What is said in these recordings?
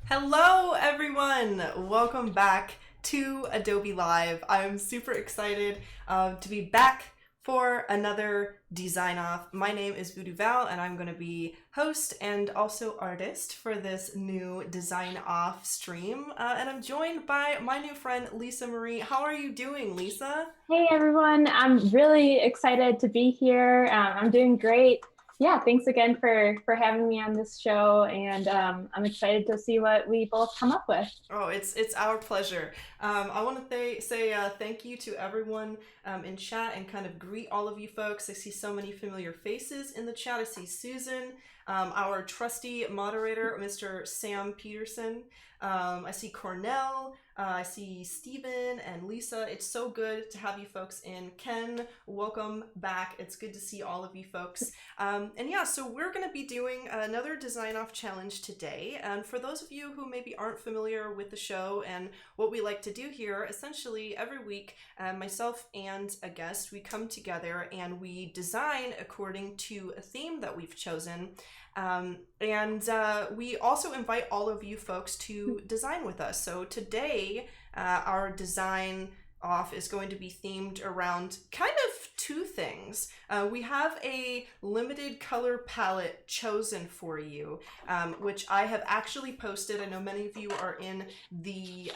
Hello, everyone. Welcome back to Adobe Live. I'm super excited to be back for another design off. My name is VooDoo Val, and I'm going to be host and also artist for this new design off stream. And I'm joined by my new friend, Lisa Marie. How are you doing, Lisa? Hey everyone, I'm really excited to be here. I'm doing great. Yeah, thanks again for having me on this show, and I'm excited to see what we both come up with. Oh, it's our pleasure. I want to say thank you to everyone in chat and kind of greet all of you folks. I see so many familiar faces in the chat. I see Susan, our trusty moderator, Mr. Sam Peterson. I see Cornell. I see Stephen and Lisa. It's so good to have you folks in. Ken, welcome back. It's good to see all of you folks. And yeah, so we're going to be doing another design off challenge today. And for those of you who maybe aren't familiar with the show and what we like to do here, essentially every week, myself and a guest, we come together and we design according to a theme that we've chosen. We also invite all of you folks to design with us. So today, our design off is going to be themed around kind of two things. We have a limited color palette chosen for you, which I have actually posted. I know many of you are in the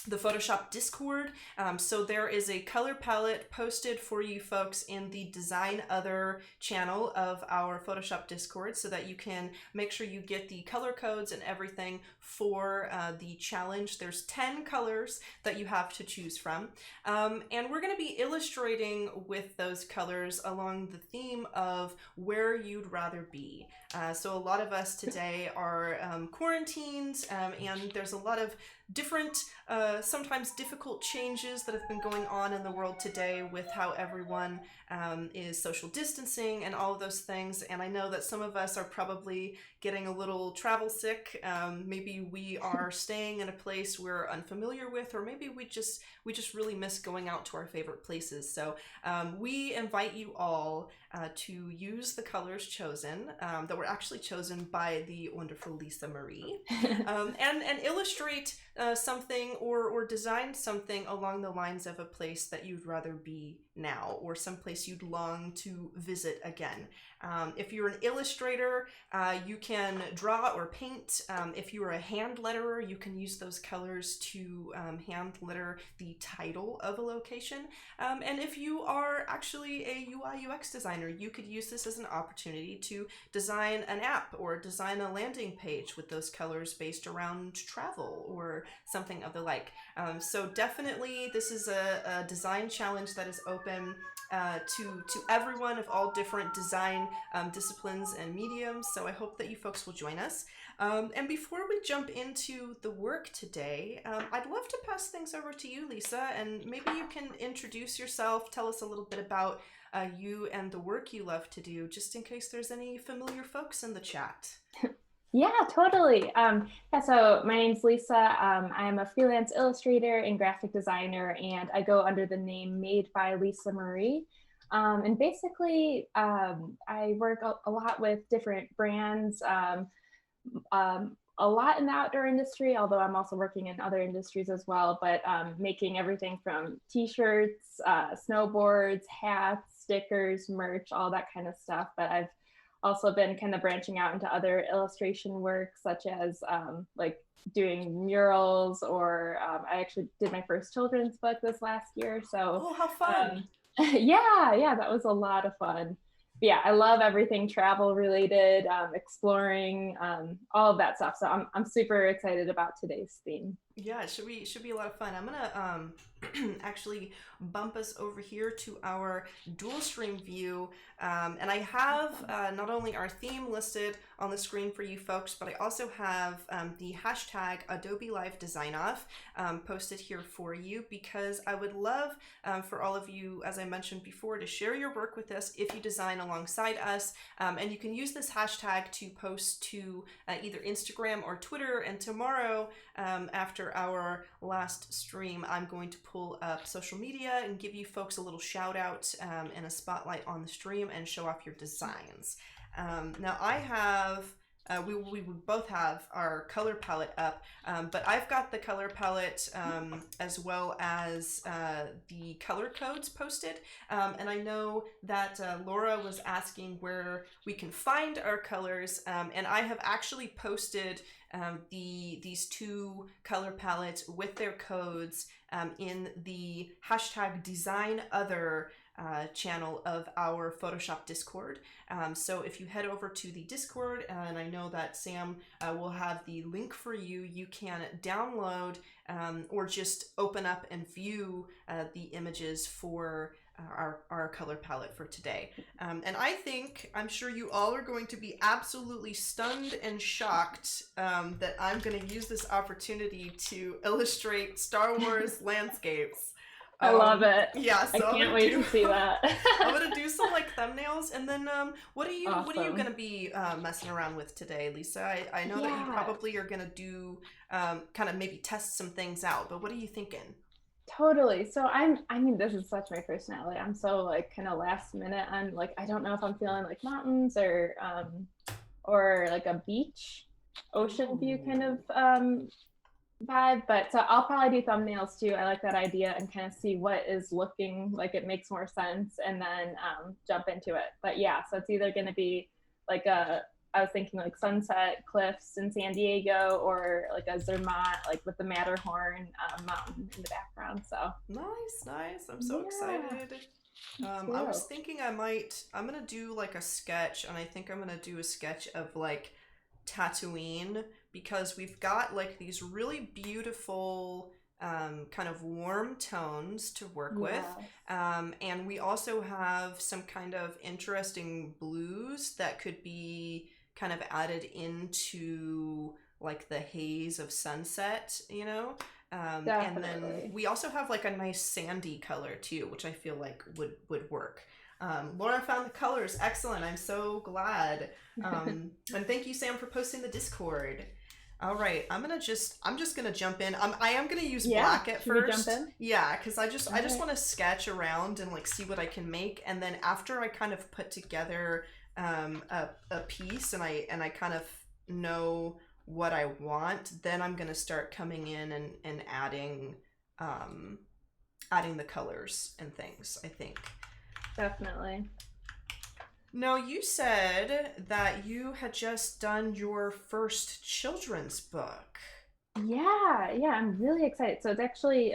Photoshop Discord. So there is a color palette posted for you folks in the Design Other channel of our Photoshop Discord so that you can make sure you get the color codes and everything for the challenge. There's 10 colors that you have to choose from. And we're going to be illustrating with those colors along the theme of where you'd rather be. So a lot of us today are quarantined, and there's a lot of different, sometimes difficult changes that have been going on in the world today with how everyone is social distancing and all of those things. And I know that some of us are probably getting a little travel sick. Maybe we are staying in a place we're unfamiliar with, or maybe we just really miss going out to our favorite places. So we invite you all to use the colors chosen that were actually chosen by the wonderful Lisa Marie, and illustrate something or design something along the lines of a place that you'd rather be now, or some place you'd long to visit again. If you're an illustrator, you can draw or paint. If you're a hand letterer, you can use those colors to hand letter the title of a location. And if you are actually a UI UX designer, you could use this as an opportunity to design an app or design a landing page with those colors based around travel or something of the like. So definitely this is a design challenge that is open to everyone of all different design disciplines and mediums. So I hope that you folks will join us. And before we jump into the work today, I'd love to pass things over to you, Lisa, and maybe you can introduce yourself, tell us a little bit about you and the work you love to do, just in case there's any familiar folks in the chat. Yeah, totally. So my name's Lisa. I am a freelance illustrator and graphic designer, and I go under the name Made by Lisa Marie. And basically, I work a lot with different brands, a lot in the outdoor industry, although I'm also working in other industries as well, but making everything from t-shirts, snowboards, hats, stickers, merch, all that kind of stuff. But I've also been kind of branching out into other illustration work, such as like doing murals, or I actually did my first children's book this last year. So, Oh, how fun! yeah, that was a lot of fun. But yeah, I love everything travel related, exploring, all of that stuff. So I'm super excited about today's theme. Yeah, it should be a lot of fun. I'm gonna actually bump us over here to our dual stream view, and I have not only our theme listed on the screen for you folks, but I also have the hashtag Adobe Live Design Off posted here for you, because I would love for all of you, as I mentioned before, to share your work with us if you design alongside us, and you can use this hashtag to post to either Instagram or Twitter. And tomorrow, after our last stream, I'm going to pull up social media and give you folks a little shout out and a spotlight on the stream and show off your designs. Now I have we both have our color palette up, but I've got the color palette as well as the color codes posted. And I know that Laura was asking where we can find our colors, and I have actually posted these two color palettes with their codes in the hashtag design other channel of our Photoshop Discord. So if you head over to the Discord, and I know that Sam will have the link for you, you can download or just open up and view the images for our color palette for today. And I'm sure you all are going to be absolutely stunned and shocked that I'm going to use this opportunity to illustrate Star Wars landscapes. I love it. Yeah, so I can't wait to see that. I'm gonna do some like thumbnails, and then what are you Awesome. gonna be messing around with today, Lisa? I know that you probably are gonna do kind of maybe test some things out, but what are you thinking? Totally. So I mean, this is such my personality. I'm so like kind of last minute. I'm like, I don't know if I'm feeling like mountains or like a beach, ocean view kind of vibe. But so I'll probably do thumbnails too. I like that idea and kind of see what is looking like it makes more sense and then jump into it. But yeah, so it's either going to be like I was thinking like sunset cliffs in San Diego or like a Zermatt, like with the Matterhorn mountain in the background. So nice. I'm so excited. I was thinking I'm gonna do like a sketch, and I think I'm gonna do a sketch of like Tatooine, because we've got like these really beautiful kind of warm tones to work with, and we also have some kind of interesting blues that could be kind of added into like the haze of sunset, you know. And then we also have like a nice sandy color too, which I feel like would work. Laura found the colors. Excellent. I'm so glad. And thank you, Sam, for posting the Discord. All right, I'm just gonna jump in. I am gonna use black at first. Jump in? Yeah, because I just want to sketch around and like see what I can make, and then after I kind of put together a piece and I kind of know what I want, then I'm gonna start coming in and adding the colors and things, I think. Definitely. Now, you said that you had just done your first children's book. Yeah, I'm really excited. So it's actually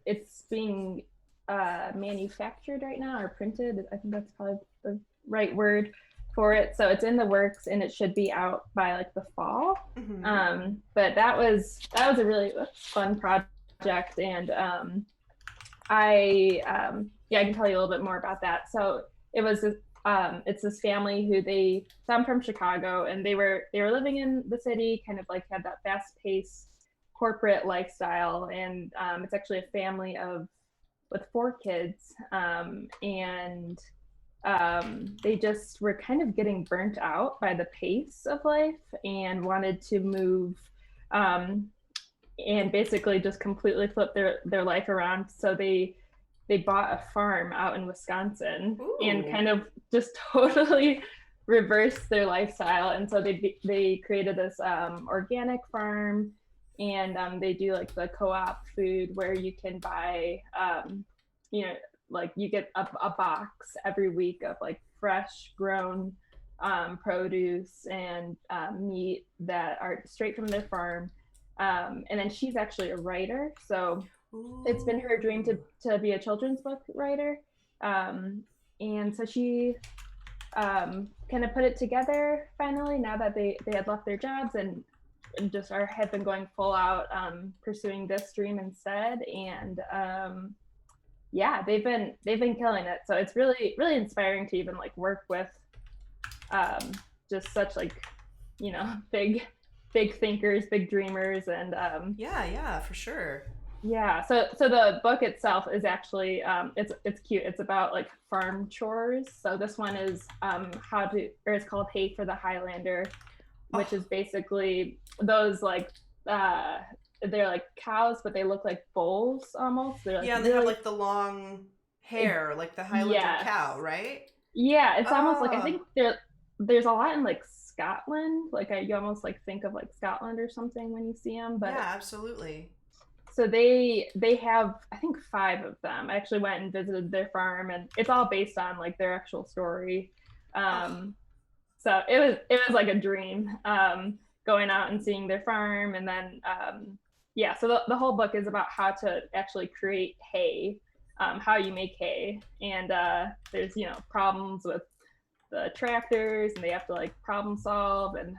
it's being manufactured right now or printed. I think that's probably the right word for it. So it's in the works and it should be out by like the fall. Mm-hmm. But that was a really fun project, and I can tell you a little bit more about that. So it was it's this family who I'm from Chicago, and they were living in the city, kind of like had that fast-paced corporate lifestyle, and it's actually a family with 4 kids, and they just were kind of getting burnt out by the pace of life and wanted to move and basically just completely flip their life around. So they bought a farm out in Wisconsin. Ooh. And kind of just totally reversed their lifestyle. And so they created this organic farm, and they do like the co-op food where you can buy, like you get a box every week of like fresh grown produce and meat that are straight from their farm. And then she's actually a writer. So it's been her dream to be a children's book writer. And so she kind of put it together finally, now that they had left their jobs and just have been going full out pursuing this dream instead. And they've been killing it. So it's really, really inspiring to even like work with just such like, big thinkers, big dreamers. And for sure. Yeah, so the book itself is actually it's cute. It's about like farm chores. So this one is it's called Hay for the Highlander, which is basically those like they're like cows, but they look like bulls almost. They're like, and they have like the long hair, like the Highlander cow, right? Yeah, it's almost like, I think there's a lot in like Scotland. Like you almost like think of like Scotland or something when you see them. But Yeah, absolutely. so they have, I think, 5 of them. I actually went and visited their farm, and it's all based on like their actual story. Oh, So it was like a dream, going out and seeing their farm. And then yeah, so the whole book is about how to actually create hay, how you make hay. And there's problems with the tractors, and they have to like problem solve and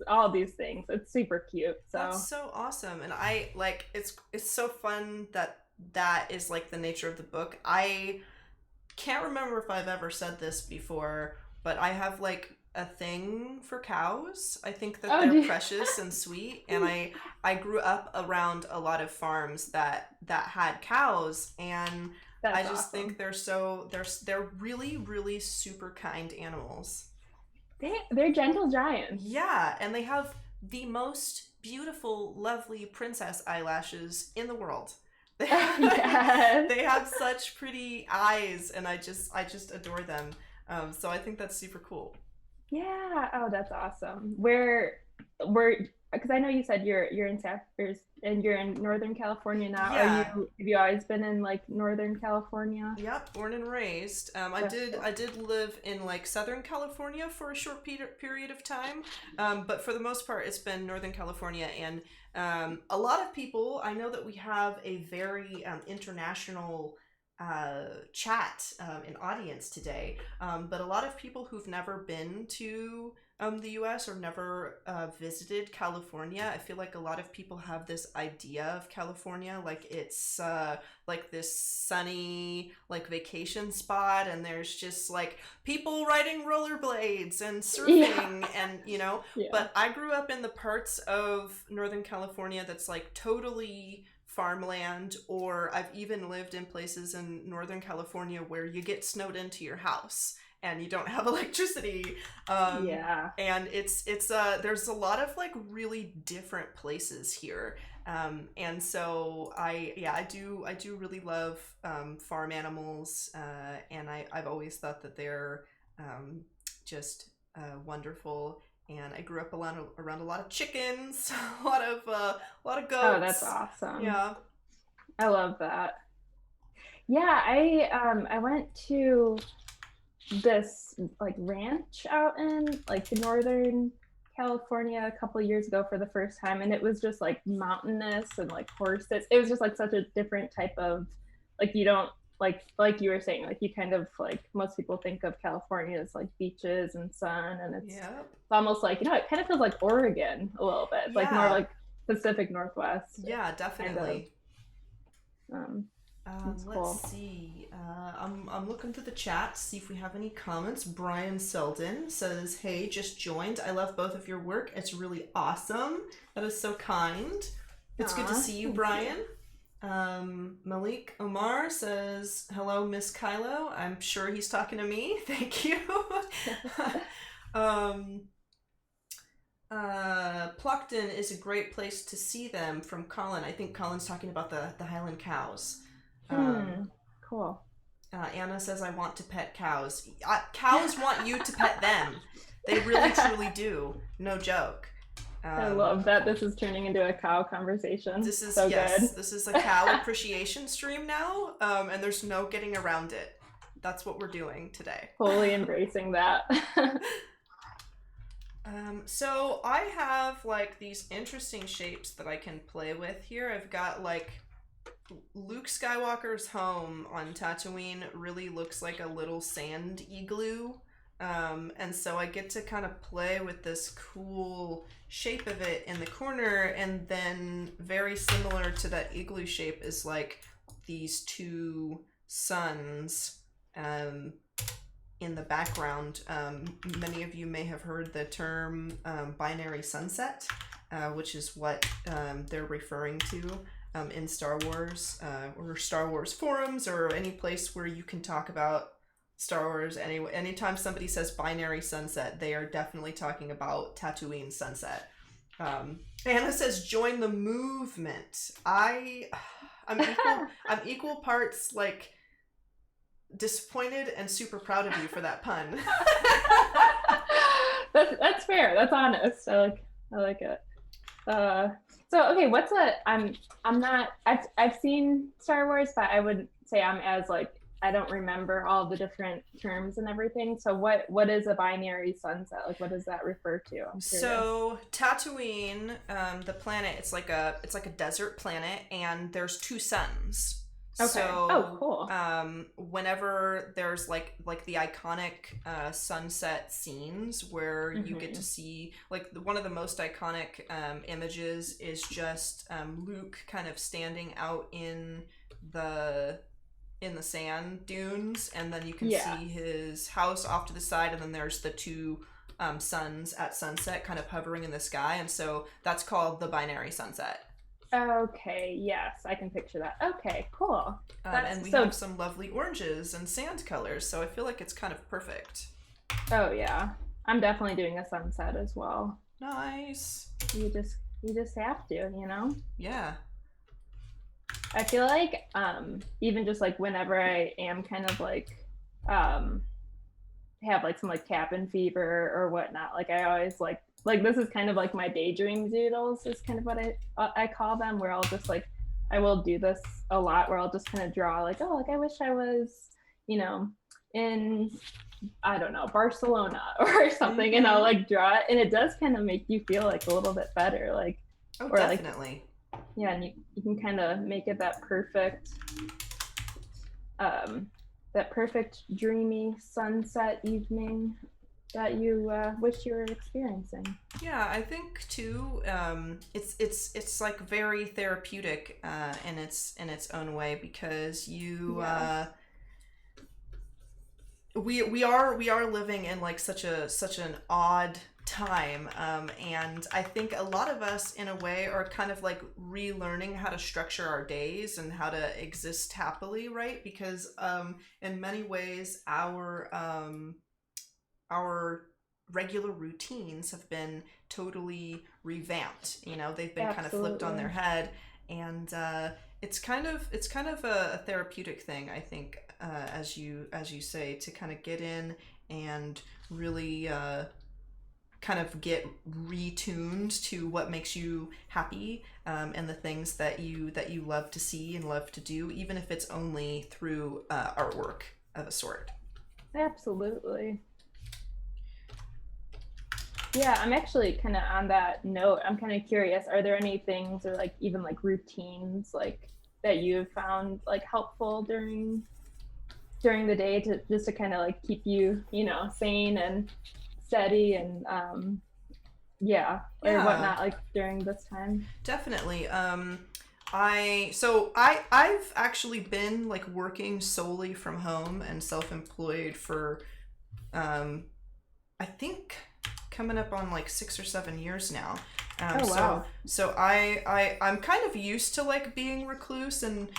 all these things. It's super cute. that's So so awesome. And I like it's so fun that that is like the nature of the book. I can't remember if I've ever said this before, but I have like a thing for cows. I think that oh they're dude. precious and sweet, and I grew up around a lot of farms that had cows, and I That's just think awesome. they're really really super kind animals. They're gentle giants. Yeah, and they have the most beautiful, lovely princess eyelashes in the world. Yes. They have such pretty eyes, and I just adore them. So I think that's super cool. Yeah. Oh, that's awesome. Where because I know you said you're in and you're in Northern California now. Yeah. Have you always been in like Northern California? Yep, born and raised. I That's did cool. I did live in like Southern California for a short period of time, but for the most part, it's been Northern California. And a lot of people, I know that we have a very international chat and audience today, but a lot of people who've never been to the US or never visited California. I feel like a lot of people have this idea of California like it's like this sunny like vacation spot, and there's just like people riding rollerblades and Yeah. surfing, and Yeah. but I grew up in the parts of Northern California that's like totally farmland, or I've even lived in places in Northern California where you get snowed into your house and you don't have electricity. um Yeah. and it's there's a lot of like really different places here. And so I do really love farm animals, and I've always thought that they're just wonderful. And I grew up around a lot of chickens, a lot of Oh, that's goats. awesome. Yeah. I love that. Yeah, I went to this like ranch out in like the Northern California a couple of years ago for the first time, and it was just like mountainous and like horses. It was just like such a different type of, like, you don't, like you were saying, like you kind of, like most people think of California as like beaches and sun, and Yep. it's almost like, it kind of feels like Oregon a little bit. It's like more Yeah. like Pacific Northwest Yeah, kind of. definitely. um it's Let's cool. see. I'm looking through the chat, see if we have any comments. Brian Selden says, "Hey, just joined. I love both of your work. It's really awesome." That is so kind. It's good to Aw, see you, thank you. Brian. Malik Omar says, "Hello, Miss Kylo." I'm sure he's talking to me. Thank you. um, Plockton is a great place to see them from Colin. I think Colin's talking about the Highland cows. Um, Cool. Anna says, "I want to pet cows." Cows want you to pet them. They really, truly do. No joke. I Um, love that this is turning into a cow conversation. this is, So yes, good. this is a cow appreciation stream now, and there's no getting around it. That's what we're doing today. Fully embracing that. So I have like these interesting shapes that I can play with here. I've got like Luke Skywalker's home on Tatooine really looks like a little sand igloo. And so I get to kind of play with this cool shape of it in the corner, and then very similar to that igloo shape is like these two suns um, in the background. Many of you may have heard the term binary sunset, which is what they're referring to in Star Wars, or Star Wars forums, or any place where you can talk about Star Wars. Anytime somebody says binary sunset, they are definitely talking about Tatooine sunset. Anna says, "Join the movement." I'm equal parts like disappointed and super proud of you for that pun. That's fair. That's honest. I like it. Uh, so okay, I'm not I've seen Star Wars, but I wouldn't say I'm as like I don't remember all the different terms and everything. So what is a binary sunset? Like what does that refer to? I'm curious. So Tatooine, the planet, it's like a desert planet, and there's two suns. Okay. Oh, So cool. whenever there's like the iconic sunset scenes where you get to Hmm. see like one of the most iconic images is just Luke kind of standing out the in the sand dunes, and then you can Yeah. see his house off to the side, and then there's the two suns at sunset kind of hovering in the sky, and so that's called the binary sunset. Okay. Yes, I can picture that. Okay. Cool. And That's we so. have some lovely oranges and sand colors, so I feel like it's kind of perfect. Oh yeah. I'm definitely doing a sunset as well. Nice. You just have to, you know? Yeah. I feel like even just like whenever I am kind of um have like some like cabin fever or whatnot, like I always like this is kind of like my daydream doodles is kind of what I call them, where I'll just like I will do this a lot where I'll just kind of draw like, oh, like I wish I was, you know, in I don't know, Barcelona or something, and I'll Mm-hmm. like draw it, and it does kind of make you feel like a little bit better, like Oh, or like definitely. yeah, and you can kind of make it um, that perfect dreamy sunset evening that you wish you were experiencing. Yeah, I think too. It's like very therapeutic in its own way because Yeah, we are living in like such an odd time, and I think a lot of us in a way are kind of like relearning how to structure our days and how to exist happily, right? Because in many ways our regular routines have been totally revamped. You know, they've been kind of flipped on their absolutely. head, and it's kind of a therapeutic thing, I think, as you say, to kind of get in and really kind of get retuned to what makes you happy, and the things that you love to see and love to do, even if it's only through artwork of a sort. Absolutely. Yeah, I'm actually kind of on that note. I'm kind of curious. Are there any things or like even like routines like that you have found like helpful during the day to just to kind of like keep you, you know, sane and steady and yeah, or Yeah, whatnot like during this time? definitely. I've actually been like working solely from home and self-employed for um I think coming up on like 6 or 7 years now. Oh wow. I'm kind of used to like being recluse and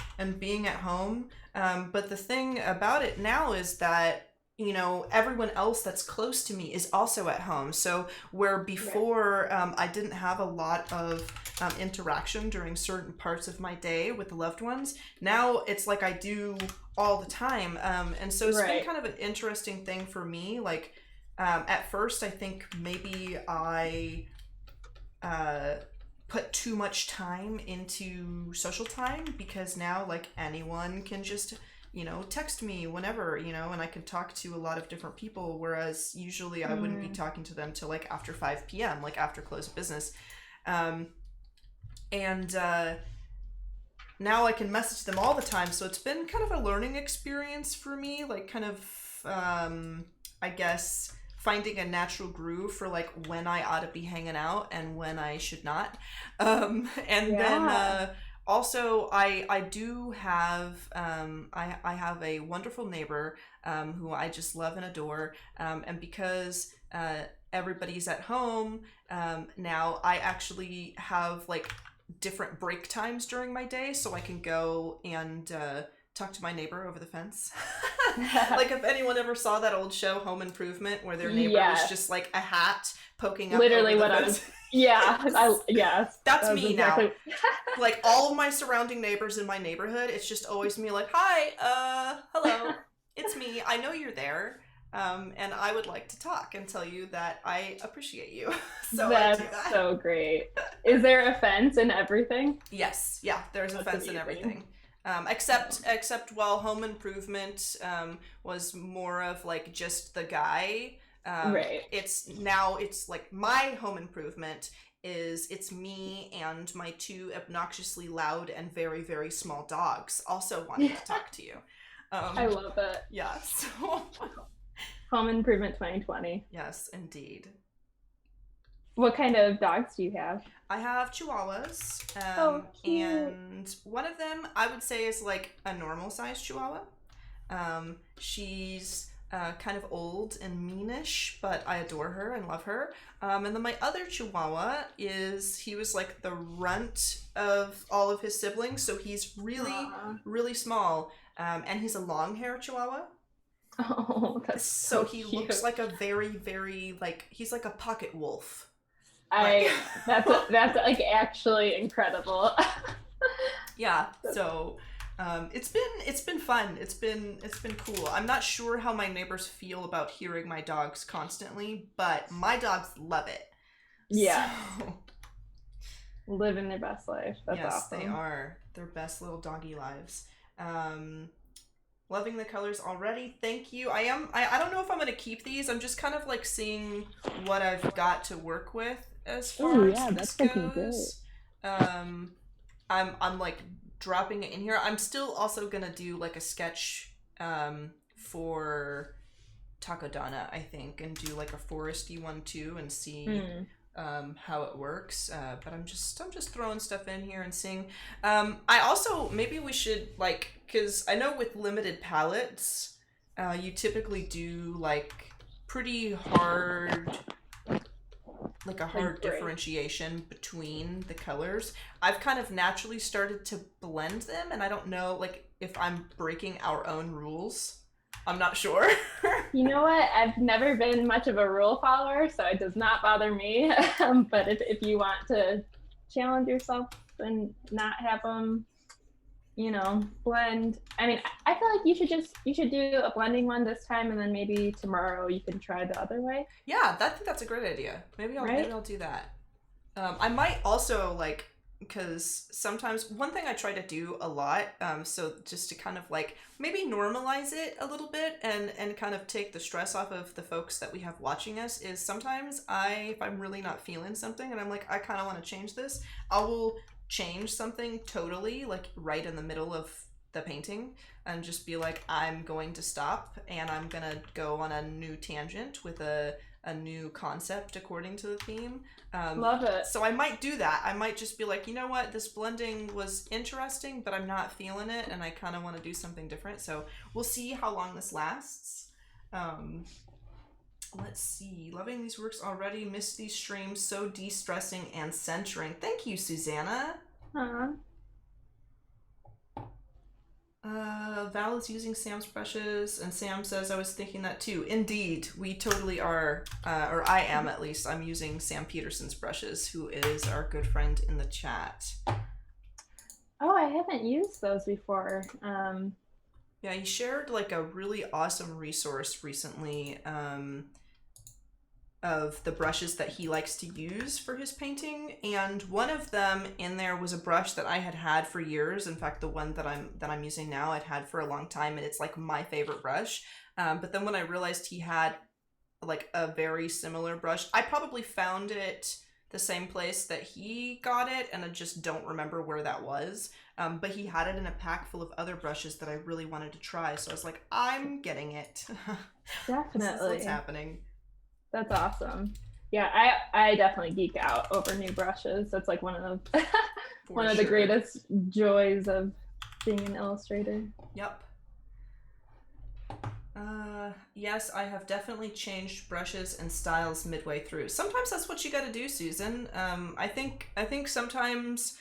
being at home. But the thing about it now is that, you know, everyone else that's close to me is also at home. So where Right. before I didn't have a lot of interaction during certain parts of my day with the loved ones, now it's like I do all the time. And so it's been Right. kind of an interesting thing for me. Like at first, I think maybe I uh, put too much time into social time because now, like, anyone can just, you know, text me whenever, you know, and I can talk to a lot of different people, whereas usually I wouldn't be Mm, talking to them till like after 5 p.m., like after close of business. Um, and Now I can message them all the time, so it's been kind of a learning experience for me, like, kind of, I guess, finding a natural groove for like when I ought to be hanging out and when I should not. And then yeah. Also, I do have I have a wonderful neighbor who I just love and adore, and because everybody's at home now, I actually have like different break times during my day, so I can go and talk to my neighbor over the fence. Like, if anyone ever saw that old show Home Improvement where their neighbor was Yes. just like a hat poking up over Literally the what I was. fence. Yeah. I yes. That's That was me now. exactly. Like, all of my surrounding neighbors in my neighborhood, it's just always me like, hi, hello, it's me, I know you're there. And I would like to talk and tell you that I appreciate you. So That's I do that. so great. Is there a fence and everything? Yes, yeah, there's a That's fence and amazing. everything. Except while Home Improvement was more of like just the guy. Right. It's like my Home Improvement it's me and my two obnoxiously loud and very very small dogs also wanting to talk to you. I love it. Yeah, so Home Improvement 2020. yes, indeed. What kind of dogs do you have? I have Chihuahuas, Oh, cute. and one of them I would say is like a normal sized Chihuahua. She's kind of old and meanish, but I adore her and love her. And then my other Chihuahua he was like the runt of all of his siblings, so he's really, Aw. really small. And he's a long hair Chihuahua. Oh, that's So so he cute. looks like a very, very, like, he's like a pocket wolf. I Like, that's like actually incredible. yeah, so it's been fun. It's been cool. I'm not sure how my neighbors feel about hearing my dogs constantly, but my dogs love it. Yeah, So, living their best life. That's yes, awesome. they are their best little doggy lives. Um, Loving the colors already. Thank you. I don't know if I'm gonna keep these. I'm just kind of like seeing what I've got to work with as Oh far as yeah, this that's looking great. goes. Um, I'm like dropping it in here. I'm still also gonna do like a sketch for Takodana, I think, and do like a foresty one too, and see how it works. But I'm just throwing stuff in here and seeing. I also maybe we should like because I know with limited palettes, you typically do like pretty hard. Like a hard Like gray. differentiation between the colors. I've kind of naturally started to blend them, and I don't know like if I'm breaking our own rules. I'm not sure. You know what? I've never been much of a rule follower, so it does not bother me. But if you want to challenge yourself and not have them, blend. I mean, I feel like you should do a blending one this time, and then maybe tomorrow you can try the other way. Yeah, I think that's a great idea. Maybe I'll do that. I might also like because sometimes one thing I try to do a lot, so just to kind of like maybe normalize it a little bit and kind of take the stress off of the folks that we have watching us is sometimes if I'm really not feeling something and I'm like I kind of want to change this, I will change something totally like right in the middle of the painting and just be like I'm going to stop and I'm gonna go on a new tangent with a new concept according to the theme. Love it. So I might do that. I might just be like, you know what, this blending was interesting, but I'm not feeling it, and I kind of want to do something different. So we'll see how long this lasts. Let's see. Loving these works already. Missed these streams. So de-stressing and centering. Thank you, Susanna. Val is using Sam's brushes, and Sam says, I was thinking that too. Indeed, we totally are, or I am at least. I'm using Sam Peterson's brushes, who is our good friend in the chat. Oh, I haven't used those before. Yeah, he shared like a really awesome resource recently of the brushes that he likes to use for his painting, and one of them in there was a brush that I had had for years. In fact, the one that I'm using now I'd had for a long time, and it's like my favorite brush. But then when I realized he had like a very similar brush, I probably found it the same place that he got it, and I just don't remember where that was. But he had it in a pack full of other brushes that I really wanted to try, so I was like, I'm getting it. Definitely. This is what's happening. That's awesome. Yeah, I definitely geek out over new brushes. That's like one of the greatest joys of being an illustrator. Yep. Yes, I have definitely changed brushes and styles midway through. Sometimes that's what you got to do, Susan. I think sometimes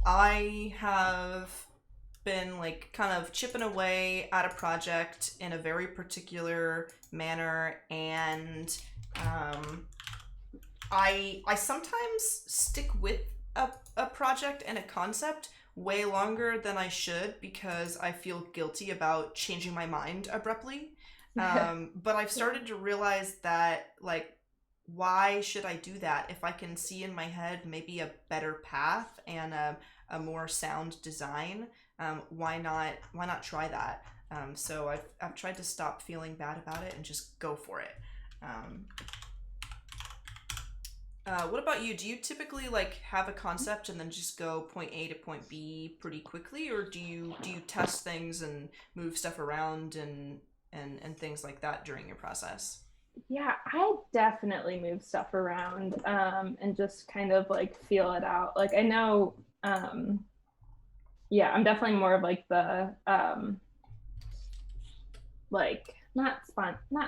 I have been like kind of chipping away at a project in a very particular manner, and I sometimes stick with a project and a concept way longer than I should because I feel guilty about changing my mind abruptly. But I've started to realize that, like, why should I do that if I can see in my head maybe a better path and a more sound design? Why not try that? So I've tried to stop feeling bad about it and just go for it. Um, what about you? Do you typically like have a concept and then just go point A to point B pretty quickly, or do you test things and move stuff around and things like that during your process? Yeah, I definitely move stuff around and just kind of like feel it out. Like I know, um, yeah, I'm definitely more of like the like not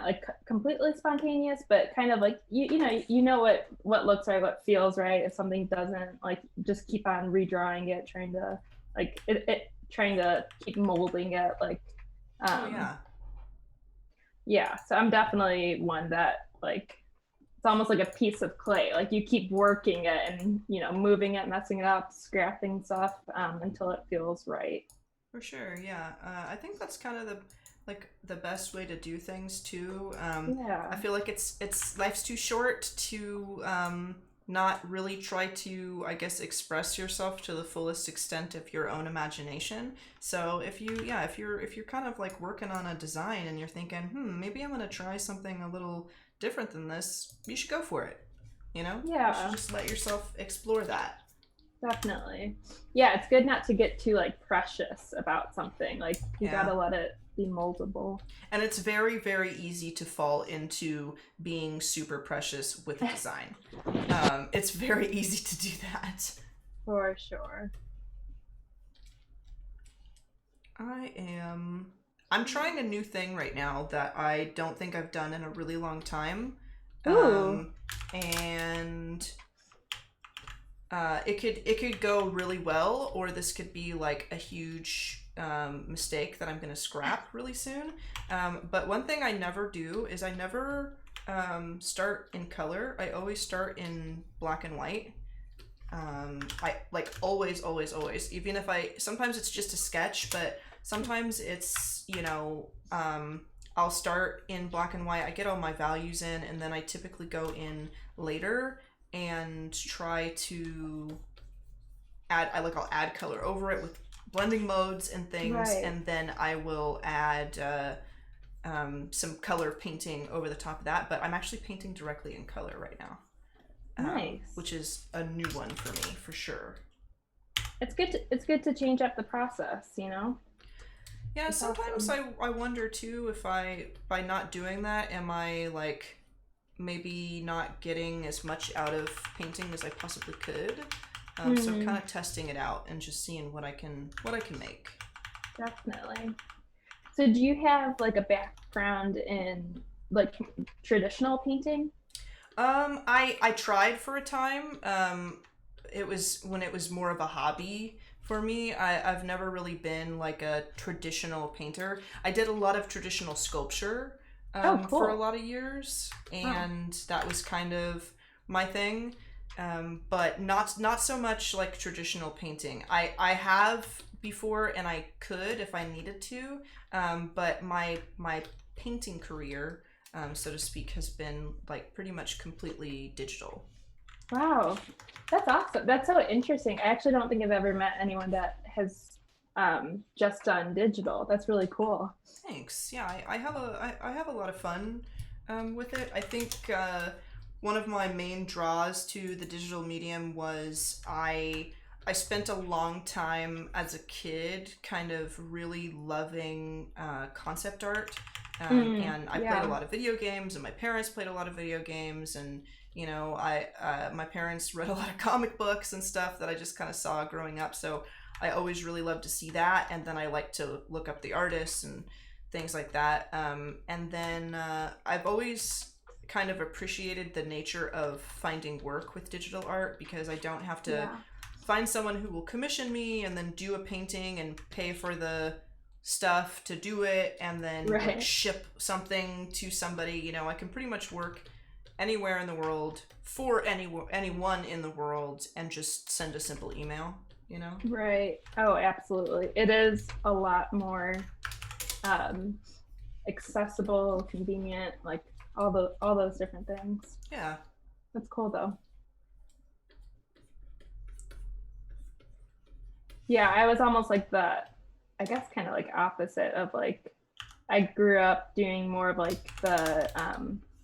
like completely spontaneous, but kind of like you know what looks right, what feels right. If something doesn't, like just keep on redrawing it, trying to like it trying to keep molding it like Oh um yeah, yeah. So I'm definitely one that like it's almost like a piece of clay. Like you keep working it and moving it, messing it up, scrapping stuff until it feels right. for sure. Yeah, I think that's kind of the best way to do things too. I Yeah. feel like it's life's too short to not really try to, I guess, express yourself to the fullest extent of your own imagination. So if you're kind of like working on a design and you're thinking, maybe I'm gonna try something a little different than this, you should go for it. You should Yeah. just let yourself explore that. Definitely. Yeah, it's good not to get too like precious about something. Like you Yeah. gotta let it be moldable. And it's very, very easy to fall into being super precious with a design. It's very easy to do that. For sure. I am. I'm trying a new thing right now that I don't think I've done in a really long time. Ooh. Um, and it could go really well, or this could be like a huge mistake that I'm gonna scrap really soon. But one thing I never do is I never start in color. I always start in black and white. I like always, always, always. Even if sometimes it's just a sketch, but sometimes it's I'll start in black and white. I get all my values in, and then I typically go in later and try to I'll add color over it with blending modes and things, Right. and then I will add some color painting over the top of that. But I'm actually painting directly in color right now, Nice. which is a new one for me for sure. It's good to change up the process. Yeah, It's sometimes awesome. I wonder too if by not doing that, am I like maybe not getting as much out of painting as I possibly could? So I'm Hmm. kind of testing it out and just seeing what I can make. Definitely. So do you have like a background in like traditional painting? I tried for a time. It was when it was more of a hobby for me. I've never really been like a traditional painter. I did a lot of traditional sculpture Oh, for a cool. lot of years, Oh. and that was kind of my thing. But not so much like traditional painting. I have before, and I could if I needed to. But my painting career, so to speak, has been like pretty much completely digital. Wow, that's awesome. That's so interesting. I actually don't think I've ever met anyone that has just done digital. That's really cool. Thanks. Yeah, I have a lot of fun with it. I think one of my main draws to the digital medium was I spent a long time as a kid kind of really loving concept art. And I played a Yeah. lot of video games, and my parents played a lot of video games, and I my parents read a lot of comic books and stuff that I just kind of saw growing up. So I always really loved to see that, and then I like to look up the artists and things like that. And then I've always kind of appreciated the nature of finding work with digital art because I don't have to Yeah. find someone who will commission me and then do a painting and pay for the stuff to do it and then like Right. ship something to somebody. I can pretty much work anywhere in the world for anyone in the world and just send a simple email. Right. Oh, absolutely. It is a lot more. Um, accessible, convenient, like all those different things. Yeah. That's cool though. Yeah, I was almost like I guess kind of like opposite of like, I grew up doing more of like the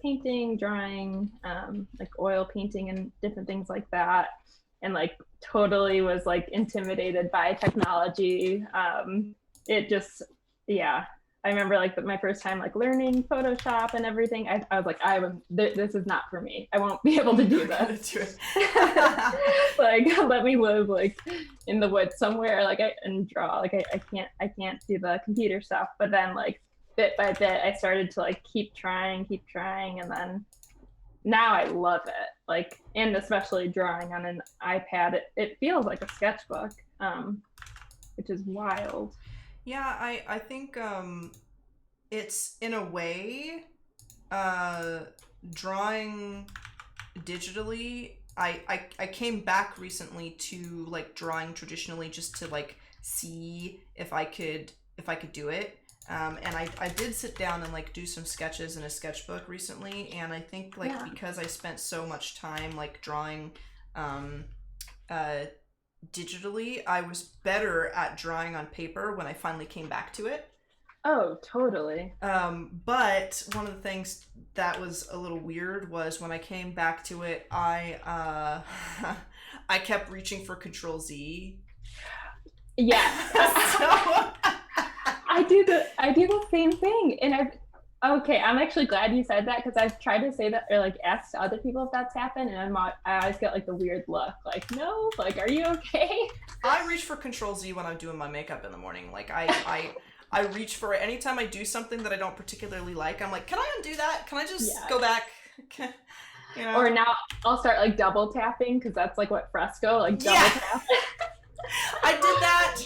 painting, drawing, like oil painting and different things like that. And like totally was like intimidated by technology. It just, yeah. I remember like my first time like learning Photoshop and everything. I was like, this is not for me. I won't be able to do this. Like, let me live like in the woods somewhere, like and draw. Like I can't do the computer stuff. But then like bit by bit, I started to like keep trying, and then now I love it. Like, and especially drawing on an iPad, it feels like a sketchbook, which is wild. Yeah, I think it's in a way drawing digitally. I came back recently to like drawing traditionally just to like see if I could do it. And I did sit down and like do some sketches in a sketchbook recently, and I think like because I spent so much time like drawing digitally, I was better at drawing on paper when I finally came back to it. Oh, totally. But one of the things that was a little weird was when I came back to it, I I kept reaching for Control Z. Yeah. So I do the same thing, and I'm actually glad you said that, because I've tried to say that or like ask other people if that's happened, and I always get like the weird look, like, no, like, are you okay? I reach for Control Z when I'm doing my makeup in the morning. Like I reach for it anytime I do something that I don't particularly like. I'm like, can I undo that? Can I just go back? You know? Or now I'll start like double tapping, because that's like what Fresco, like double tap. I did that.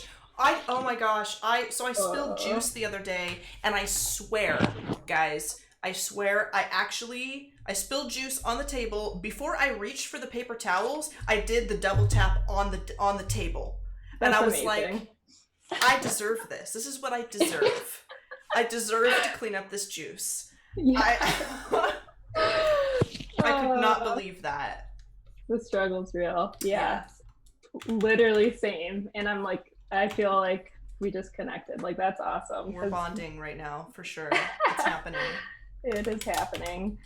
Oh my gosh. I spilled juice the other day, and I swear, guys, I spilled juice on the table. Before I reached for the paper towels, I did the double tap on the table. That's and I was amazing. like, I deserve this. This is what I deserve. I deserve to clean up this juice. Yeah. I could not believe that. The struggle's real. Yeah. Literally same. And I'm like, I feel like we just connected. Like, that's awesome. We're bonding right now, for sure. It's happening. It is happening.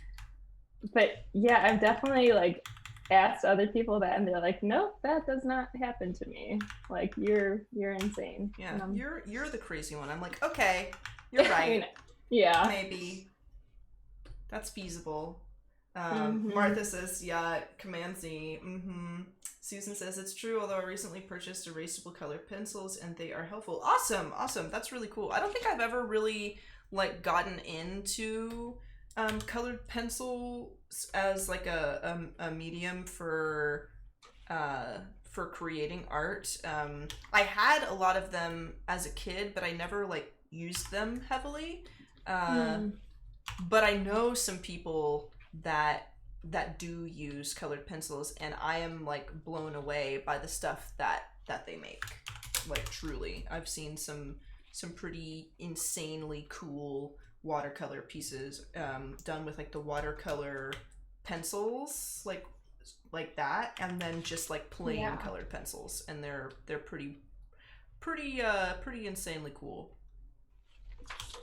But yeah, I've definitely like asked other people that, and they're like, nope, that does not happen to me. Like, you're insane. Yeah, you're the crazy one. I'm like, okay, you're right. Yeah. Maybe. That's feasible. Martha says, yeah, Command Z. Susan says, it's true, although I recently purchased erasable color pencils and they are helpful. Awesome. That's really cool. I don't think I've ever really like gotten into colored pencils as like a medium for creating art. I had a lot of them as a kid, but I never like used them heavily. But I know some people that do use colored pencils, and I am like blown away by the stuff that they make. Like, truly, I've seen some pretty insanely cool watercolor pieces done with like the watercolor pencils, like that, and then just like plain colored pencils, and they're pretty insanely cool.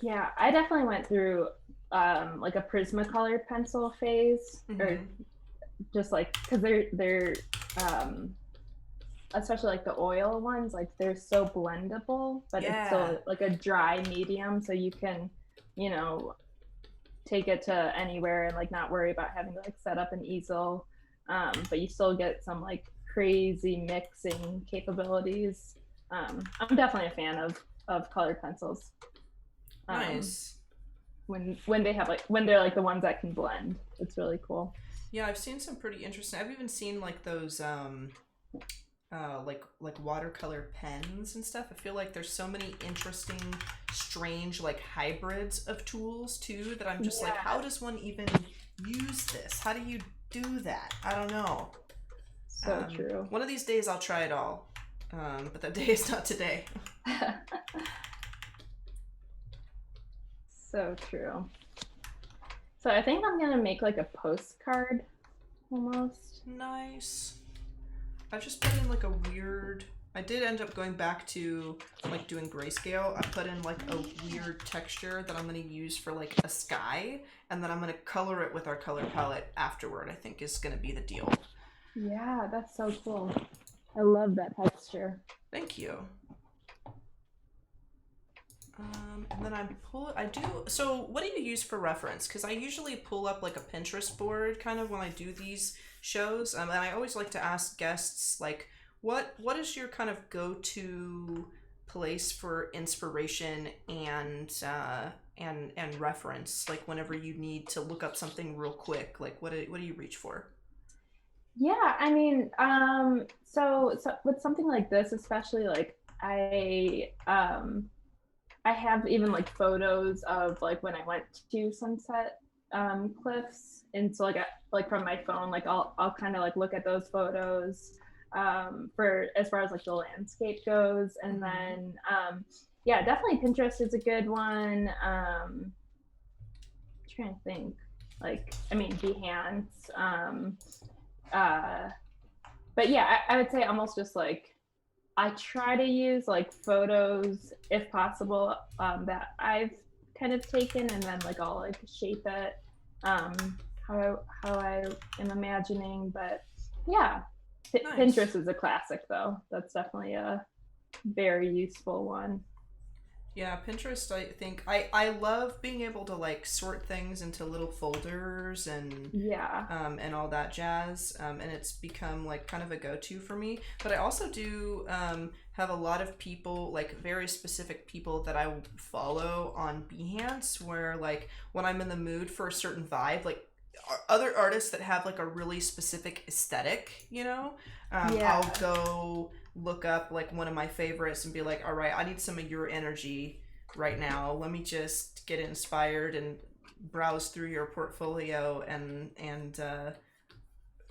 Yeah, I definitely went through like a Prismacolor pencil phase, or just like, because they're especially like the oil ones, like they're so blendable, but it's still like a dry medium, so you can, you know, take it to anywhere and like not worry about having to like set up an easel, but you still get some like crazy mixing capabilities. I'm definitely a fan of colored pencils. Nice. When they have like, when they're like the ones that can blend, it's really cool. Yeah, I've seen some pretty interesting. I've even seen like those like watercolor pens and stuff. I feel like there's so many interesting, strange like hybrids of tools too, that I'm just like, how does one even use this? How do you do that? I don't know. So true. One of these days I'll try it all, but that day is not today. So true. So I think I'm gonna make like a postcard almost. Nice. I just put in like a weird. I did end up going back to like doing grayscale. I put in like a weird texture that I'm gonna use for like a sky, and then I'm gonna color it with our color palette afterward. I think is gonna be the deal. Yeah, that's so cool. I love that texture. Thank you. And then I do, so what do you use for reference? Because I usually pull up like a Pinterest board kind of when I do these shows. And I always like to ask guests, like, what is your kind of go-to place for inspiration and reference? Like whenever you need to look up something real quick, like what do you reach for? Yeah, I mean, so with something like this, especially like I have even like photos of like when I went to Sunset Cliffs, and so like from my phone, like I'll kind of like look at those photos for as far as like the landscape goes, and then yeah, definitely Pinterest is a good one. Trying to think, like I mean Behance, but yeah, I would say almost just like I try to use like photos if possible that I've kind of taken, and then like I'll like shape it how I am imagining. But yeah, Nice. Pinterest is a classic though. That's definitely a very useful one. Yeah, Pinterest, I think I love being able to like sort things into little folders Yeah. and all that jazz. And it's become like kind of a go-to for me. But I also do have a lot of people, like very specific people that I will follow on Behance, where like when I'm in the mood for a certain vibe, like other artists that have like a really specific aesthetic, you know, Yeah. I'll go look up like one of my favorites and be like, all right, I need some of your energy right now. Let me just get inspired and browse through your portfolio and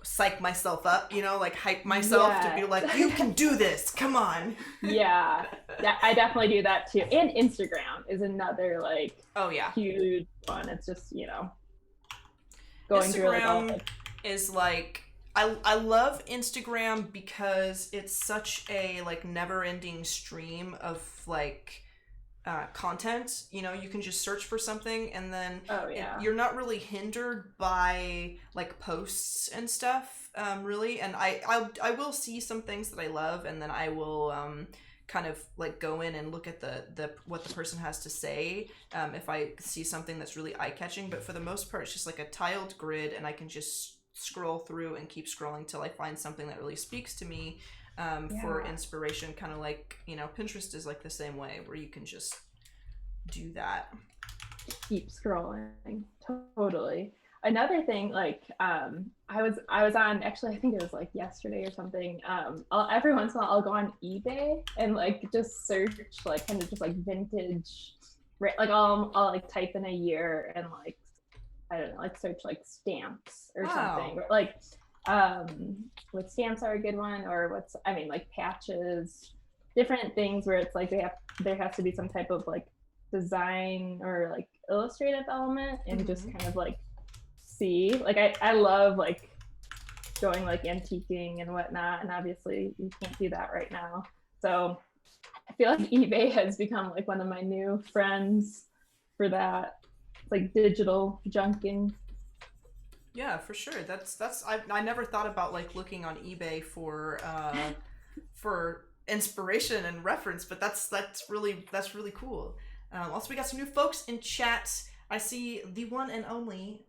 psych myself up, you know, like hype myself to be like, you can do this. Come on. Yeah. Yeah, I definitely do that too. And Instagram is another like Oh yeah. huge one. It's just, you know, going through like all Instagram is like I love Instagram because it's such a like never-ending stream of like content. You know, you can just search for something and then oh yeah. you're not really hindered by like posts and stuff, really. And I will see some things that I love, and then I will kind of like go in and look at the what the person has to say, if I see something that's really eye-catching. But for the most part, it's just like a tiled grid, and I can just scroll through and keep scrolling till I find something that really speaks to me, for inspiration. Kind of like, you know, Pinterest is like the same way, where you can just do that. Keep scrolling. Totally. Another thing, like I was on, actually I think it was like yesterday or something. Every once in a while I'll go on eBay and like just search like kind of just like vintage, like I'll like type in a year and like I don't know, like search like stamps or something. Or, like what stamps are a good one, or I mean like patches, different things where it's like there has to be some type of like design or like illustrative element, and just kind of like see, like I love like going like antiquing and whatnot, and obviously you can't do that right now, so I feel like eBay has become like one of my new friends for that. It's like digital junking. Yeah, for sure. That's I never thought about like looking on eBay for inspiration and reference, but that's really cool. Also, we got some new folks in chat. I see the one and only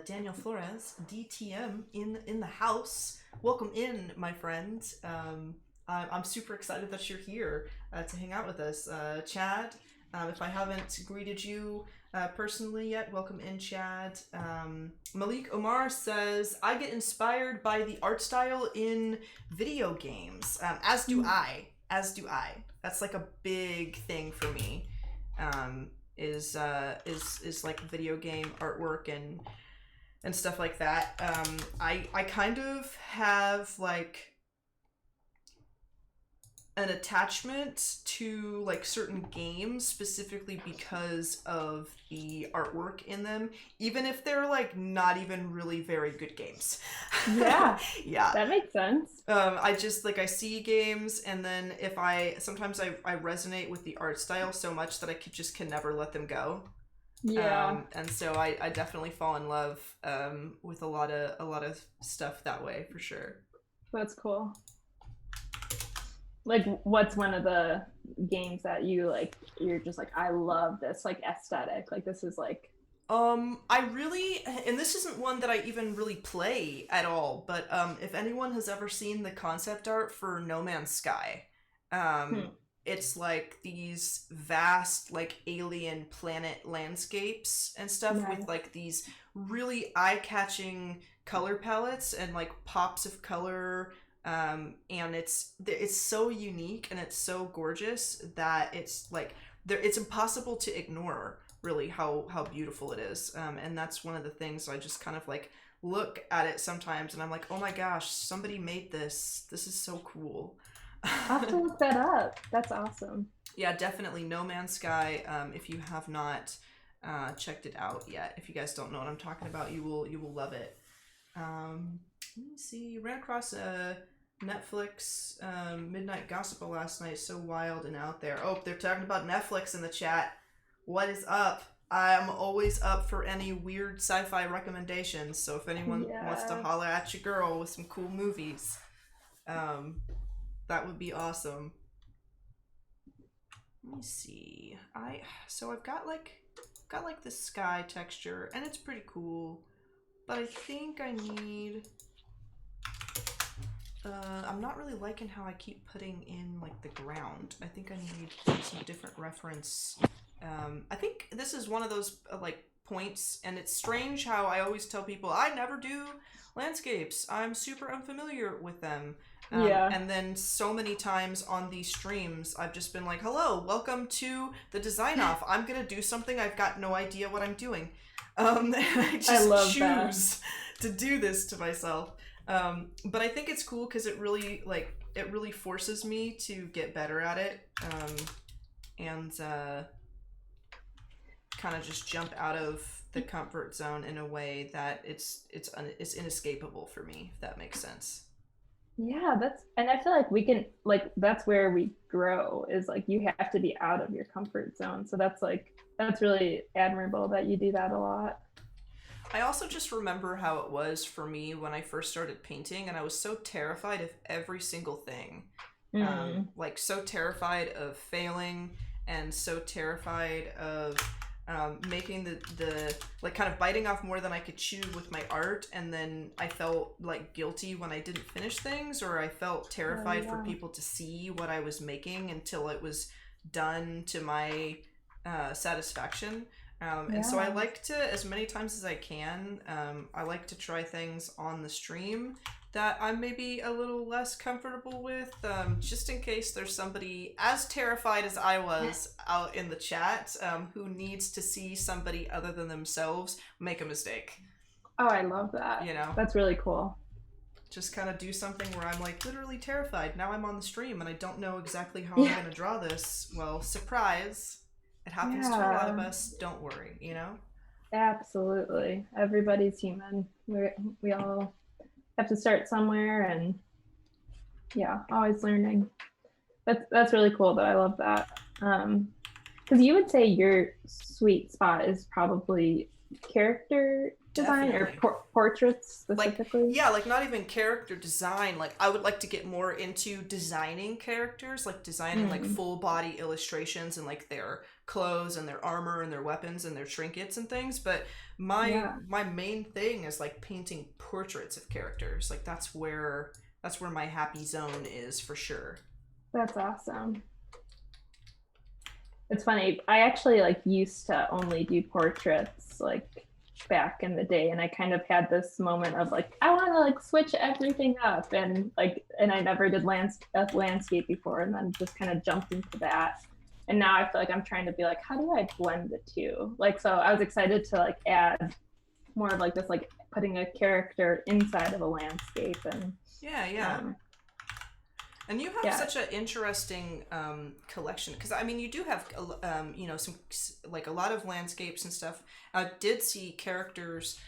Daniel Flores, DTM, in the house. Welcome in, my friend. I'm super excited that you're here to hang out with us. Chad, if I haven't greeted you personally yet, welcome in, Chad. Malik Omar says, I get inspired by the art style in video games. As do I. That's like a big thing for me. Is like video game artwork and stuff like that. I kind of have like an attachment to like certain games specifically because of the artwork in them, even if they're like not even really very good games. Yeah, Yeah. that makes sense. I just like I see games, and then if sometimes I resonate with the art style so much that I can never let them go. Yeah, And so I definitely fall in love with a lot of stuff that way for sure. that's cool. Like, what's one of the games that you like? You're just like, I love this like aesthetic. Like, this is like, I really, and this isn't one that I even really play at all, but if anyone has ever seen the concept art for No Man's Sky, hmm, it's like these vast, like alien planet landscapes and stuff with nice. like these really eye-catching color palettes and like pops of color. And it's so unique and it's so gorgeous that it's like it's impossible to ignore really how beautiful it is. And that's one of the things I just kind of like look at it sometimes and I'm like, oh my gosh, somebody made this is so cool. I'll have to look that up. That's awesome. Yeah, definitely No Man's Sky. If you have not checked it out yet, if you guys don't know what I'm talking about, you will love it. Let me see, ran across a Netflix Midnight Gospel last night. So wild and out there. Oh, they're talking about Netflix in the chat. What is up? I'm always up for any weird sci-fi recommendations. So if anyone wants to Yeah. holler at your girl with some cool movies, that would be awesome. Let me see. I've got like this sky texture, and it's pretty cool. But I think I need. I'm not really liking how I keep putting in like the ground. I think I need some different reference. I think this is one of those like points, and it's strange how I always tell people I never do landscapes. I'm super unfamiliar with them. Yeah. And then so many times on these streams, I've just been like, hello, welcome to the design off. I'm going to do something. I've got no idea what I'm doing. And I just love choose to do this to myself. But I think it's cool because it really forces me to get better at it. And kind of just jump out of the comfort zone in a way that it's inescapable for me, if that makes sense. Yeah, and I feel like we can like that's where we grow is like you have to be out of your comfort zone. So that's really admirable that you do that a lot. I also just remember how it was for me when I first started painting, and I was so terrified of every single thing. Like so terrified of failing, and so terrified of making the like kind of biting off more than I could chew with my art, and then I felt like guilty when I didn't finish things, or I felt terrified for people to see what I was making until it was done to my satisfaction. And so I like to, as many times as I can, I like to try things on the stream that I'm maybe a little less comfortable with, just in case there's somebody as terrified as I was out in the chat who needs to see somebody other than themselves make a mistake. Oh, I love that. You know? That's really cool. Just kind of do something where I'm like literally terrified. Now I'm on the stream and I don't know exactly how I'm going to draw this. Well, surprise. It happens to a lot of us. Don't worry, you know? Absolutely. Everybody's human. We all have to start somewhere, and yeah, always learning. That's really cool though. I love that. Because you would say your sweet spot is probably character design or portraits specifically. Like not even character design. Like I would like to get more into designing characters, like designing like full body illustrations and like their clothes and their armor and their weapons and their trinkets and things. But my main thing is like painting portraits of characters. Like that's where my happy zone is for sure. That's awesome. It's funny. I actually like used to only do portraits like back in the day, and I kind of had this moment of like I want to like switch everything up, and I never did landscape before, and then just kind of jumped into that. And now I feel like I'm trying to be like, how do I blend the two? Like, so I was excited to like add more of like this, like putting a character inside of a landscape, and And you have Yeah. such an interesting collection, because I mean, you do have some like a lot of landscapes and stuff. I did see characters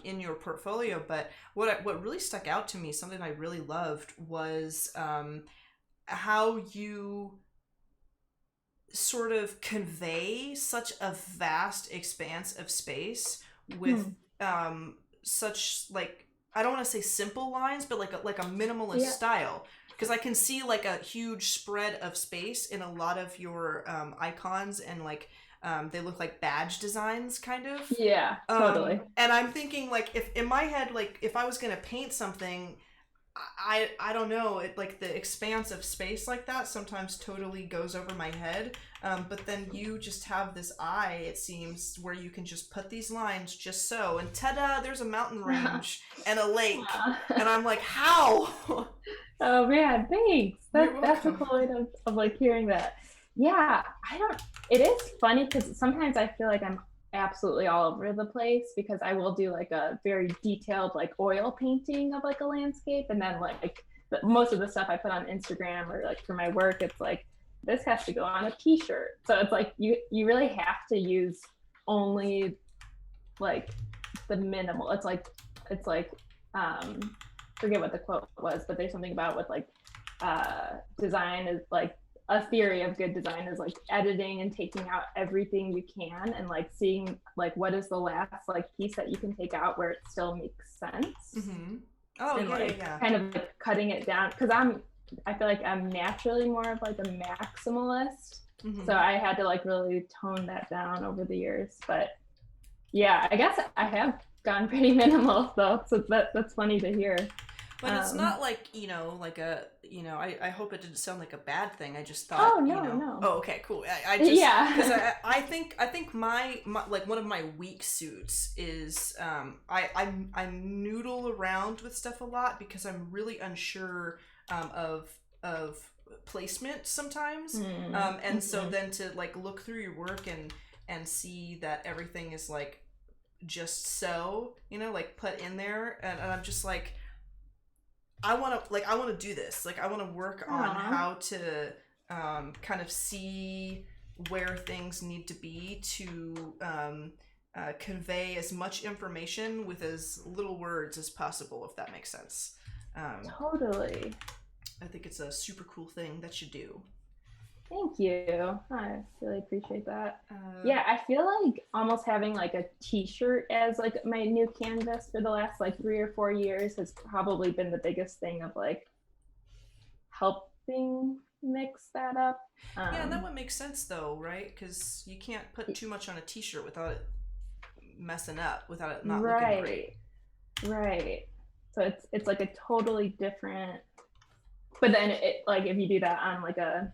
in your portfolio, but what really stuck out to me, something I really loved, was how you sort of convey such a vast expanse of space with such, like, I don't want to say simple lines, but like a minimalist Yeah. style. Because I can see like a huge spread of space in a lot of your icons, and like they look like badge designs, kind of. Yeah, totally. And I'm thinking, like, if in my head, like, if I was gonna paint something, I don't know, it, like, the expanse of space like that sometimes totally goes over my head. But then you just have this eye, it seems, where you can just put these lines just so, and ta-da, there's a mountain range and a lake, and I'm like, how? Oh man, thanks. You're That's a welcome. cool way of like hearing that. Yeah, I don't. It is funny because sometimes I feel like I'm absolutely all over the place because I will do like a very detailed like oil painting of like a landscape, and then like most of the stuff I put on Instagram or like for my work, it's like this has to go on a T-shirt. So it's like you really have to use only like the minimal. It's like forget what the quote was, but there's something about with like design is like a theory of good design is like editing and taking out everything you can and like seeing like what is the last like piece that you can take out where it still makes sense. Mm-hmm. Oh, and yeah, like yeah. kind of like cutting it down because I feel like I'm naturally more of like a maximalist. Mm-hmm. So I had to like really tone that down over the years. But yeah, I guess I have gone pretty minimal though, so that's funny to hear. But it's not like, like I hope it didn't sound like a bad thing. I just thought, Oh no. Oh, okay, cool. I just, Yeah. because I think my like one of my weak suits is I noodle around with stuff a lot because I'm really unsure of placement sometimes. And so then to like look through your work and see that everything is like just so, like put in there, and I'm just like, I want to do this. Like, I want to work on how to kind of see where things need to be to convey as much information with as little words as possible, if that makes sense. Totally. I think it's a super cool thing that you do. Thank you. I really appreciate that. Yeah, I feel like almost having like a T-shirt as like my new canvas for the last like 3 or 4 years has probably been the biggest thing of like helping mix that up. Yeah, and that would make sense though, right? Because you can't put too much on a T-shirt without it messing up, without it not looking great. Right. So it's like a totally different. But then it like if you do that on like a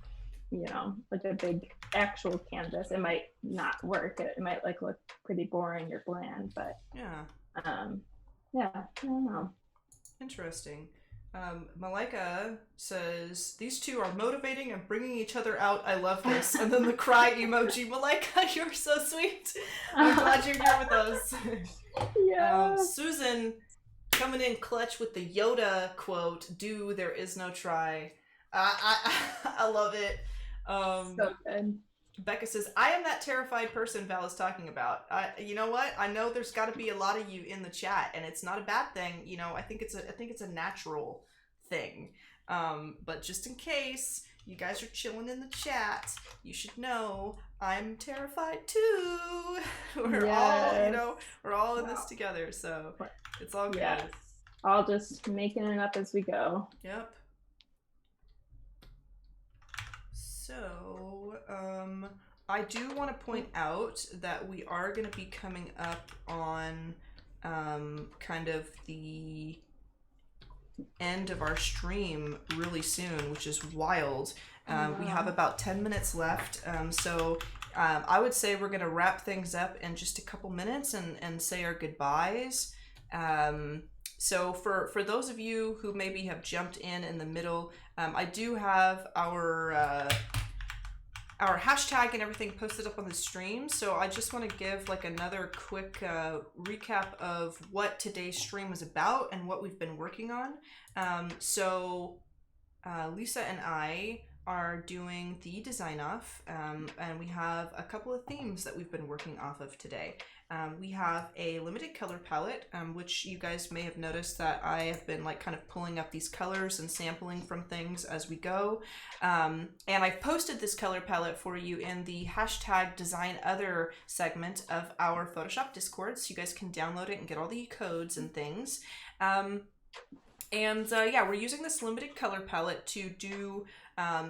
like a big actual canvas, it might not work. It might like look pretty boring or bland, but yeah, I don't know. Interesting. Malika says, these two are motivating and bringing each other out. I love this. And then the cry emoji. Malika, you're so sweet. I'm glad you're here with us. Yeah. Susan coming in clutch with the Yoda quote, "Do there is no try." I love it. So good. Becca says, I am that terrified person Val is talking about. You know what? I know there's got to be a lot of you in the chat, and it's not a bad thing. I think it's a natural thing. But just in case you guys are chilling in the chat, you should know I'm terrified too. We're all in this together, so it's all good. Yes. All just making it up as we go. Yep. So, I do want to point out that we are going to be coming up on kind of the end of our stream really soon, which is wild. We have about 10 minutes left, so I would say we're going to wrap things up in just a couple minutes and say our goodbyes. So for those of you who maybe have jumped in the middle, I do have our hashtag and everything posted up on the stream. So I just want to give like another quick recap of what today's stream was about and what we've been working on. Lisa and I are doing the design off, and we have a couple of themes that we've been working off of today. We have a limited color palette, which you guys may have noticed that I have been like kind of pulling up these colors and sampling from things as we go. And I've posted this color palette for you in the hashtag design other segment of our Photoshop Discord, so you guys can download it and get all the codes and things. Yeah, we're using this limited color palette to do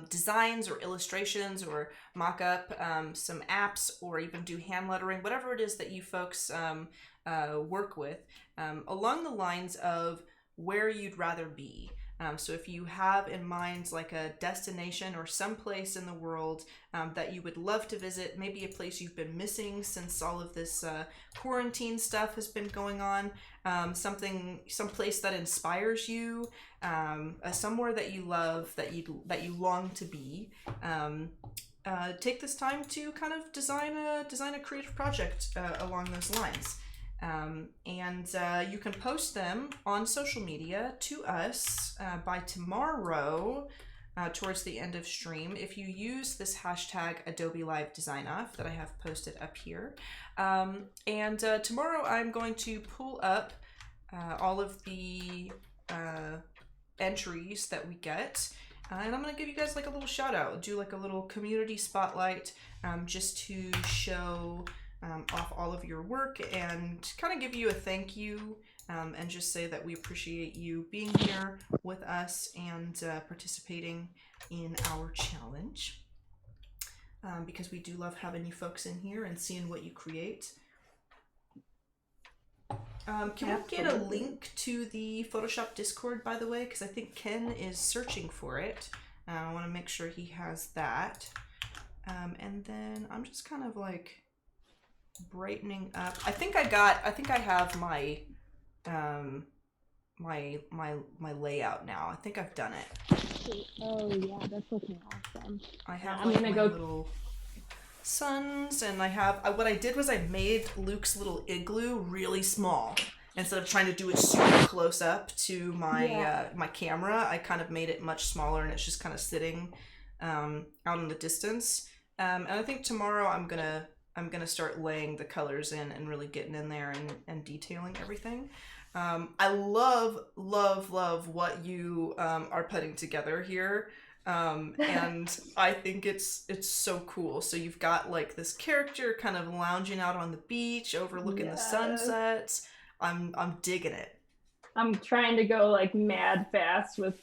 designs or illustrations or mock up some apps or even do hand lettering, whatever it is that you folks work with, along the lines of where you'd rather be. So if you have in mind like a destination or some place in the world that you would love to visit, maybe a place you've been missing since all of this quarantine stuff has been going on, some place that inspires you, somewhere that you love, that you long to be, take this time to kind of design a creative project along those lines. You can post them on social media to us by tomorrow, towards the end of stream, if you use this hashtag Adobe Live Design Off that I have posted up here. Tomorrow I'm going to pull up all of the entries that we get. And I'm going to give you guys like a little shout out, do like a little community spotlight, just to show off all of your work and kind of give you a thank you, and just say that we appreciate you being here with us and participating in our challenge, because we do love having you folks in here and seeing what you create. Can we get a link to the Photoshop Discord, by the way, because I think Ken is searching for it. I want to make sure he has that. And then I'm just kind of like brightening up. I think I have my my layout now. I think I've done it. Oh yeah, that's looking awesome. I have like my little suns, and I have what I did was I made Luke's little igloo really small. Instead of trying to do it super close up to my my camera, I kind of made it much smaller, and it's just kind of sitting out in the distance. And I think tomorrow I'm gonna start laying the colors in and really getting in there and detailing everything. I love what you are putting together here. And I think it's so cool. So you've got like this character kind of lounging out on the beach overlooking the sunsets. I'm digging it. I'm trying to go like mad fast with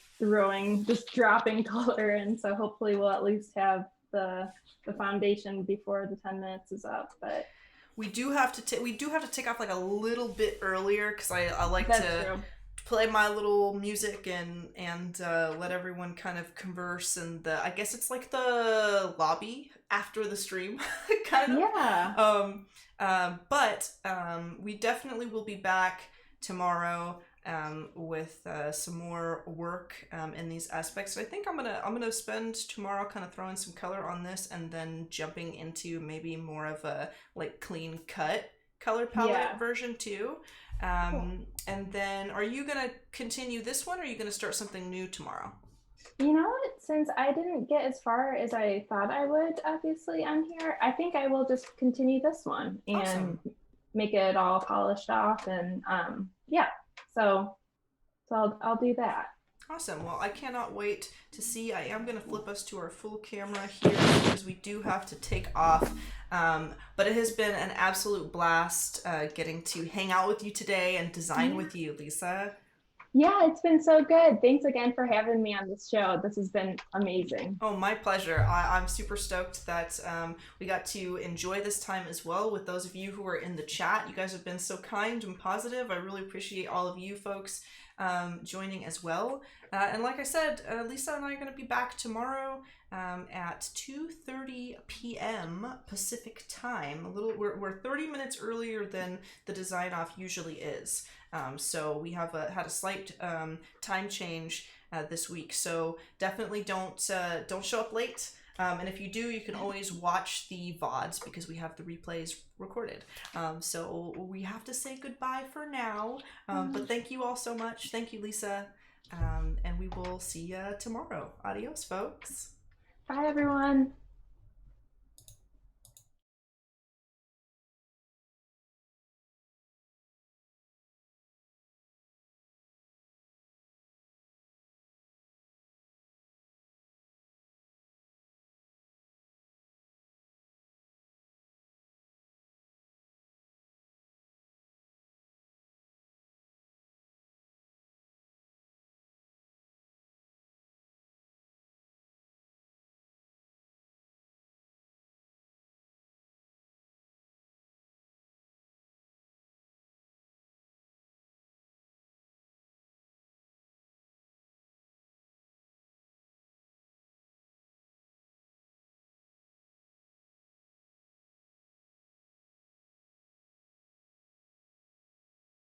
just dropping color in, so hopefully we'll at least have the foundation before the 10 minutes is up. But we do have to take off like a little bit earlier, because I like to play my little music and let everyone kind of converse, and I guess it's like the lobby after the stream kind of. But we definitely will be back tomorrow with some more work in these aspects. So I think I'm gonna spend tomorrow kind of throwing some color on this, and then jumping into maybe more of a like clean cut color palette version too. Cool. And then are you gonna continue this one, or are you gonna start something new tomorrow? You know what? Since I didn't get as far as I thought I would, obviously, on here, I think I will just continue this one and make it all polished off. And so I'll do that. Awesome. Well, I cannot wait to see. I am going to flip us to our full camera here, because we do have to take off. But it has been an absolute blast getting to hang out with you today and design with you, Lisa. Yeah, it's been so good. Thanks again for having me on this show. This has been amazing. Oh, my pleasure. I'm super stoked that we got to enjoy this time as well with those of you who are in the chat. You guys have been so kind and positive. I really appreciate all of you folks joining as well. And like I said, Lisa and I are going to be back tomorrow at 2:30 p.m. Pacific time. We're 30 minutes earlier than the design off usually is. So we have had a slight time change this week. So definitely don't show up late. And if you do, you can always watch the VODs, because we have the replays recorded. So we have to say goodbye for now. But thank you all so much. Thank you, Lisa. And we will see you tomorrow. Adios, folks. Bye, everyone.